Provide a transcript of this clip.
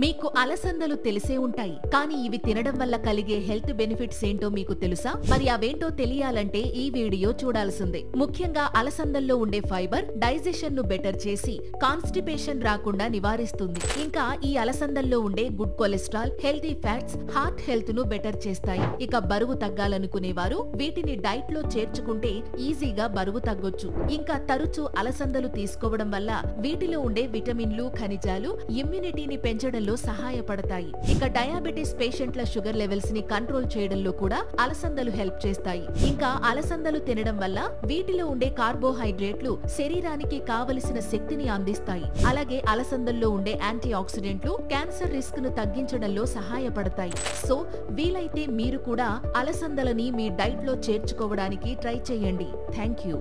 మీకు అలసందలు తెలిసే ఉంటాయి, కానీ ఇవి తినడం వల్ల కలిగే హెల్త్ బెనిఫిట్స్ ఏంటో మీకు తెలుసా? మరి అవేంటో తెలియాలంటే ఈ వీడియో చూడాల్సిందే. ముఖ్యంగా అలసందల్లో ఉండే ఫైబర్ డైజెషన్ ను బెటర్ చేసి కాన్స్టిపేషన్ రాకుండా నివారిస్తుంది. ఇంకా ఈ అలసందల్లో ఉండే good cholesterol, healthy fats heart health ను బెటర్ చేస్తాయి. ఇక బరువు తగ్గాలనుకునేవారు వీటిని డైట్ లో చేర్చుకుంటే ఈజీగా బరువు తగ్గొచ్చు. ఇంకా తరచూ అలసందలు తీసుకోవడం వల్ల వీటిలో ఉండే విటమిన్లు, ఖనిజాలు ఇమ్యూనిటీని పెంచడంలో సహాయపడతాయి. ఇక డయాబెటిస్ పేషెంట్ల షుగర్ లెవెల్స్ ని కంట్రోల్ చేయడంలో కూడా అలసందలు హెల్ప్ చేస్తాయి. ఇంకా అలసందలు తినడం వల్ల వీటిలో ఉండే కార్బోహైడ్రేట్లు శరీరానికి కావలసిన శక్తిని అందిస్తాయి. అలాగే అలసందల్లో ఉండే యాంటీ ఆక్సిడెంట్లు క్యాన్సర్ రిస్క్ ను తగ్గించడంలో సహాయపడతాయి. సో వీలైతే మీరు కూడా అలసందలని మీ డైట్ లో చేర్చుకోవడానికి ట్రై చేయండి. Thank you.